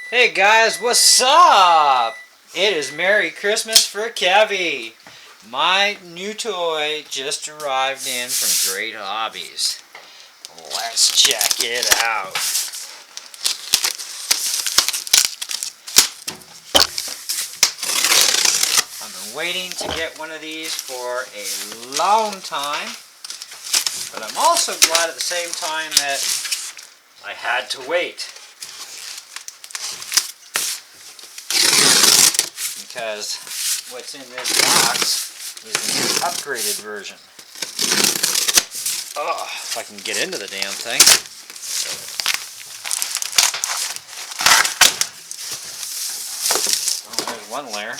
Hey guys, what's up? It is Merry Christmas for Kevy. My new toy just arrived in from Great Hobbies. Let's check it out. I've been waiting to get one of these for a long time, but I'm also glad at the same time that I had to wait. Because what's in this box is the new upgraded version. Oh, if I can get into the damn thing. Oh, there's one layer.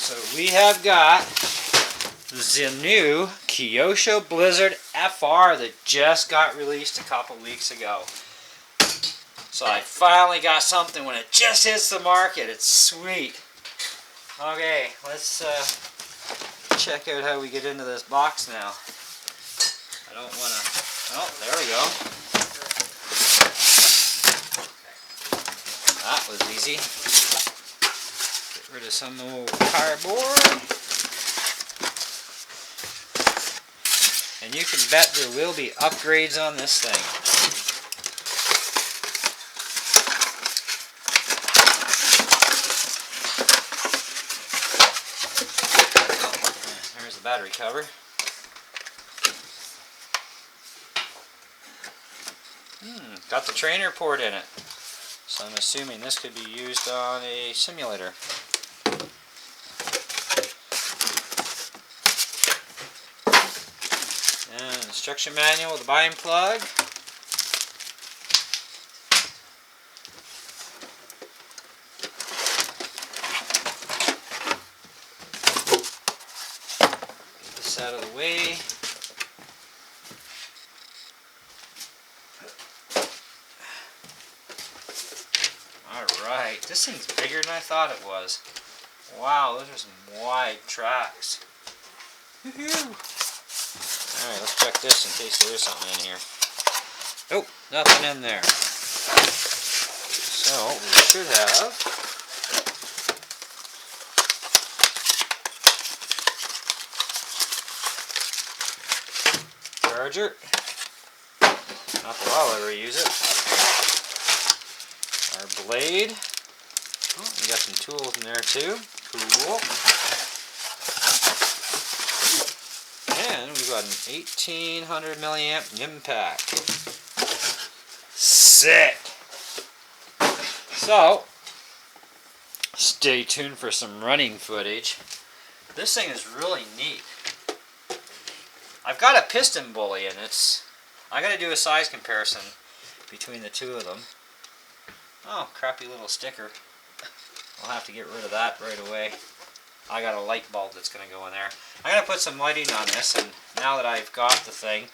So we have got the new Kyosho Blizzard FR that just got released a couple weeks ago. So I finally got something when it just hits the market. It's sweet. Okay, let's check out how we get into this box now. I don't want to... Oh, there we go. That was easy. Get rid of some old cardboard. And you can bet there will be upgrades on this thing. There's the battery cover. Got the trainer port in it. So I'm assuming this could be used on a simulator. And instruction manual with a buying plug. Get this out of the way. Alright, this thing's bigger than I thought it was. Wow, those are some wide tracks. Woohoo! Alright, let's check this in case there is something in here. Oh, nothing in there. So, we should have charger. Not that I'll ever use it. Our blade. Oh, we got some tools in there too. Cool. And we've got an 1800 milliamp impact. Sick! So, stay tuned for some running footage. This thing is really neat. I've got a piston bully and I gotta do a size comparison between the two of them. Oh, crappy little sticker. I'll have to get rid of that right away. I got a light bulb that's going to go in there. I'm going to put some lighting on this, and now that I've got the thing,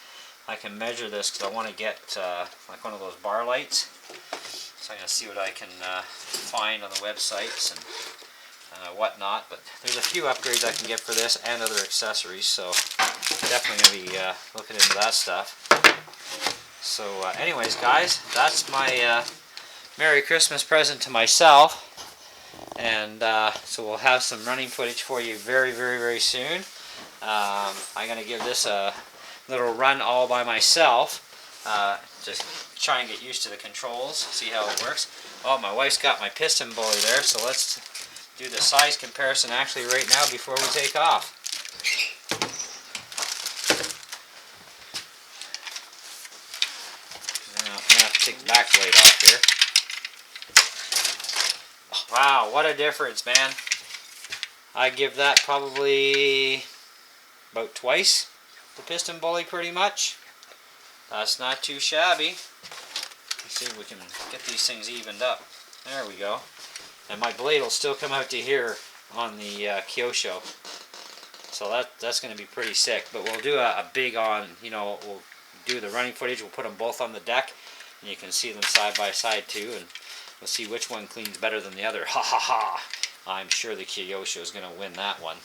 I can measure this because I want to get like one of those bar lights. So I'm going to see what I can find on the websites and whatnot. But there's a few upgrades I can get for this and other accessories, so definitely going to be looking into that stuff. So anyways, guys, that's my Merry Christmas present to myself. And so we'll have some running footage for you very, very, very soon. I'm going to give this a little run all by myself. Just try and get used to the controls, see how it works. Oh, my wife's got my piston bully there, so let's do the size comparison actually right now before we take off. Now, I'm going to have to take the back blade off here. Wow, what a difference, man. I give that probably about twice the piston bully pretty much. That's not too shabby. Let's see if we can get these things evened up. There we go. And my blade will still come out to here on the Kyosho. So that's going to be pretty sick. But we'll do a big on, we'll do the running footage. We'll put them both on the deck. And you can see them side by side too. And we'll see which one cleans better than the other. Ha ha ha. I'm sure the Kyosho is going to win that one.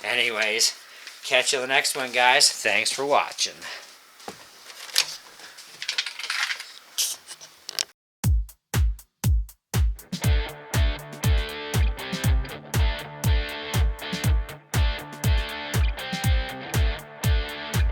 Anyways, catch you the next one, guys. Thanks for watching.